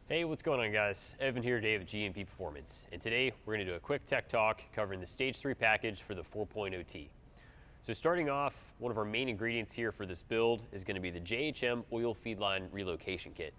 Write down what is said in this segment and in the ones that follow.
Hey, what's going on, guys? Evan here today with G&P Performance, and today we're going to do a quick tech talk covering the Stage 3 package for the 4.0T. So starting off, one of our main ingredients here for this build is going to be the JHM Oil Feed Line Relocation Kit.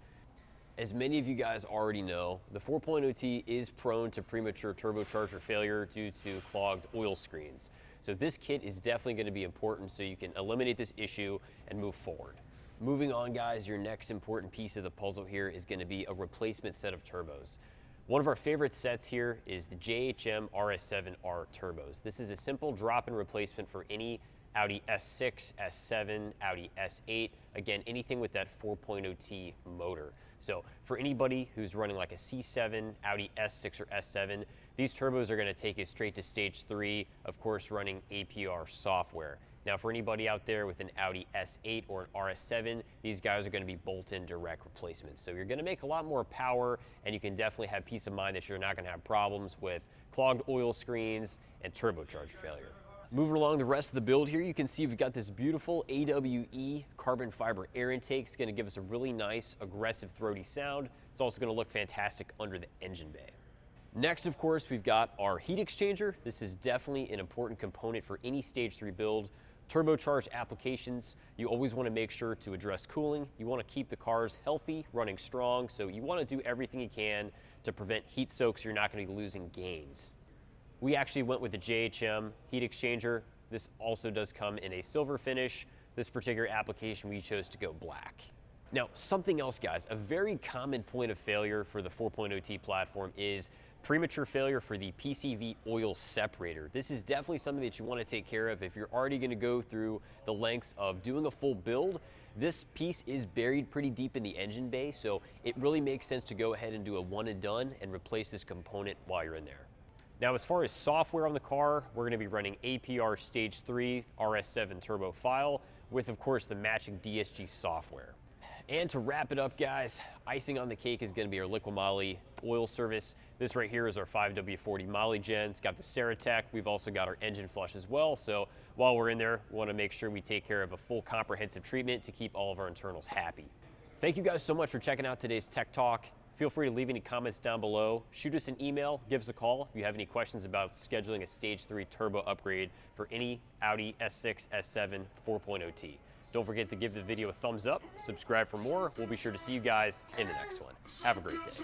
As many of you guys already know, the 4.0T is prone to premature turbocharger failure due to clogged oil screens. So this kit is definitely going to be important so you can eliminate this issue and move forward. Moving on, guys, your next important piece of the puzzle here is going to be a replacement set of turbos. One of our favorite sets here is the JHM RS7R turbos. This is a simple drop-in replacement for any Audi S6, S7, Audi S8, again, anything with that 4.0T motor. So for anybody who's running like a C7, Audi S6 or S7, these turbos are going to take you straight to stage 3, of course running APR software. Now for anybody out there with an Audi S8 or an RS7, these guys are going to be bolt-in direct replacements. So you're going to make a lot more power, and you can definitely have peace of mind that you're not going to have problems with clogged oil screens and turbocharger failure. Moving along the rest of the build here, you can see we've got this beautiful AWE carbon fiber air intake. It's going to give us a really nice, aggressive, throaty sound. It's also going to look fantastic under the engine bay. Next, of course, we've got our heat exchanger. This is definitely an important component for any stage 3 build. Turbocharged applications, you always want to make sure to address cooling. You want to keep the cars healthy, running strong, so you want to do everything you can to prevent heat soak so you're not going to be losing gains. We actually went with the JHM heat exchanger. This also does come in a silver finish. This particular application, we chose to go black. Now, something else, guys, a very common point of failure for the 4.0T platform is premature failure for the PCV oil separator. This is definitely something that you want to take care of if you're already going to go through the lengths of doing a full build. This piece is buried pretty deep in the engine bay, so it really makes sense to go ahead and do a one and done and replace this component while you're in there. Now, as far as software on the car, we're going to be running APR Stage 3 RS7 Turbo File with, of course, the matching DSG software. And to wrap it up, guys, icing on the cake is going to be our Liqui Moly oil service. This right here is our 5W40 Moly Gen. It's got the Ceratec. We've also got our engine flush as well. So while we're in there, we want to make sure we take care of a full comprehensive treatment to keep all of our internals happy. Thank you guys so much for checking out today's Tech Talk. Feel free to leave any comments down below. Shoot us an email, give us a call if you have any questions about scheduling a Stage 3 turbo upgrade for any Audi S6, S7, 4.0T. Don't forget to give the video a thumbs up, subscribe for more. We'll be sure to see you guys in the next one. Have a great day.